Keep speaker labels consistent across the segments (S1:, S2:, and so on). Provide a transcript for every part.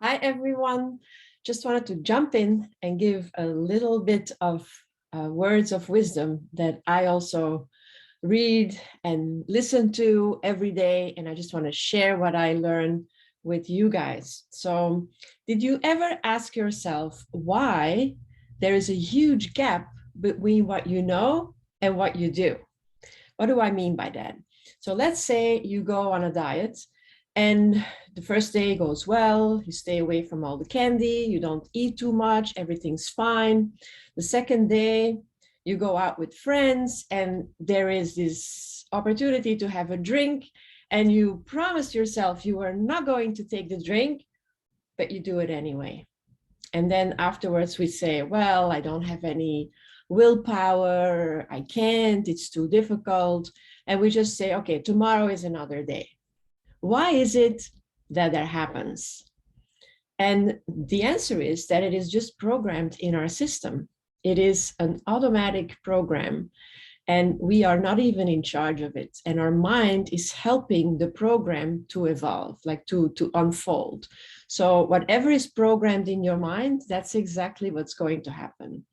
S1: Hi, everyone. Just wanted to jump in and give a little bit of words of wisdom that I also read and listen to every day. And I just want to share what I learn with you guys. So, did you ever ask yourself why there is a huge gap between what you know and what you do? What do I mean by that? So let's say you go on a diet and the first day goes well, you stay away from all the candy, you don't eat too much, everything's fine. The second day, you go out with friends and there is this opportunity to have a drink, and you promised yourself you were not going to take the drink, but you do it anyway. And then afterwards we say, well, I don't have any willpower, I can't, it's too difficult. And we just say, okay, tomorrow is another day. Why is it that that happens? And the answer is that it is just programmed in our system. It is an automatic program, and we are not even in charge of it. And our mind is helping the program to evolve, like to unfold. So whatever is programmed in your mind, that's exactly what's going to happen.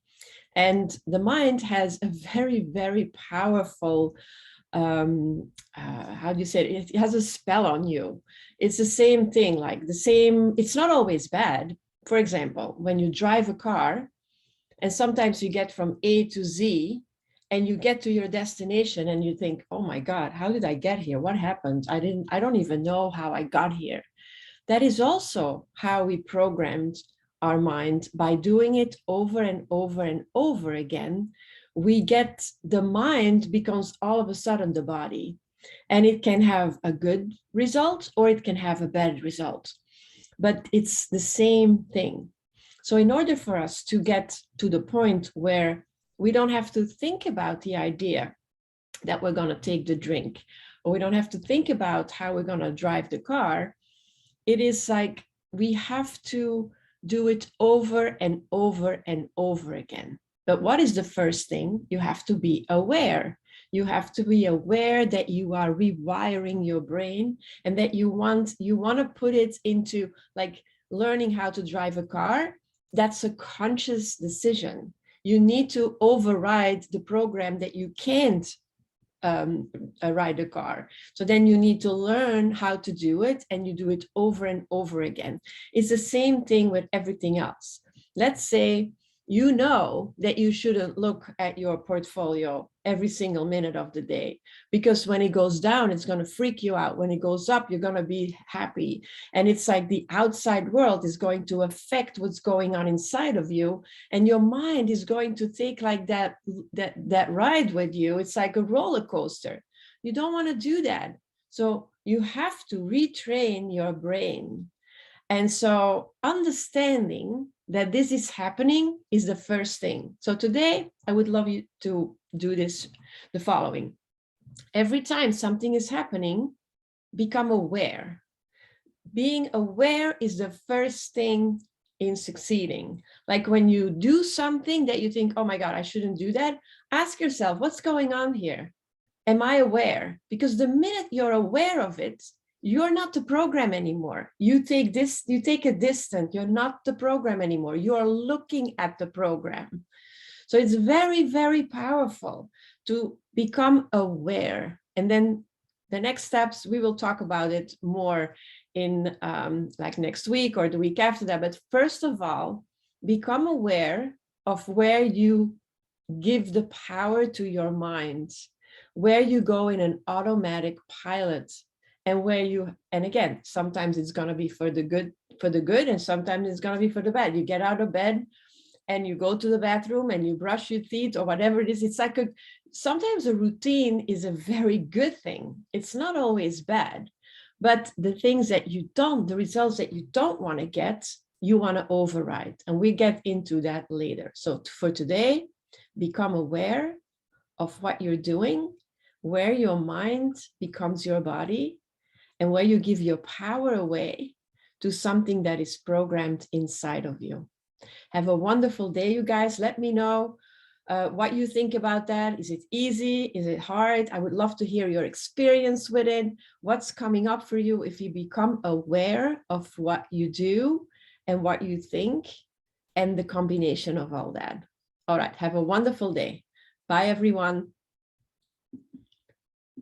S1: And the mind has a very, very powerful, how do you say it? It has a spell on you. It's the same thing, like the same, it's not always bad. For example, when you drive a car and sometimes you get from A to Z and you get to your destination and you think, oh my God, how did I get here? What happened? I don't even know how I got here. That is also how we programmed our mind. By doing it over and over and over again, we get, the mind becomes all of a sudden the body, and it can have a good result or it can have a bad result, but it's the same thing. So in order for us to get to the point where we don't have to think about the idea that we're going to take the drink, or we don't have to think about how we're going to drive the car, it is like we have to do it over and over and over again. But what is the first thing? You have to be aware. You have to be aware that you are rewiring your brain, and that you want to put it into, like, learning how to drive a car. That's a conscious decision. You need to override the program that you can't ride a car. So then you need to learn how to do it, and you do it over and over again. It's the same thing with everything else. Let's say you know that you shouldn't look at your portfolio every single minute of the day, because when it goes down, it's going to freak you out. When it goes up, you're going to be happy. And it's like the outside world is going to affect what's going on inside of you. And your mind is going to take like that ride with you. It's like a roller coaster. You don't want to do that. So you have to retrain your brain. And so understanding that this is happening is the first thing. So today, I would love you to do this, the following. Every time something is happening, become aware. Being aware is the first thing in succeeding. Like when you do something that you think, oh my God, I shouldn't do that, ask yourself, what's going on here? Am I aware? Because the minute you're aware of it, you're not the program anymore. You take a distance. You're not the program anymore. You are looking at the program. So it's very, very powerful to become aware. And then the next steps, we will talk about it more in like next week or the week after that. But first of all, become aware of where you give the power to your mind, where you go in an automatic pilot, and where you, and again, sometimes it's going to be for the good, and sometimes it's going to be for the bad. You get out of bed and you go to the bathroom and you brush your teeth or whatever it is. It's like sometimes a routine is a very good thing. It's not always bad, but the things that you don't, the results that you don't want to get, you want to override. And we get into that later. So for today, become aware of what you're doing, where your mind becomes your body, and where you give your power away to something that is programmed inside of you. Have a wonderful day, you guys. Let me know what you think about that. Is it easy? Is it hard? I would love to hear your experience with it. What's coming up for you if you become aware of what you do and what you think and the combination of all that. All right. Have a wonderful day. Bye, everyone.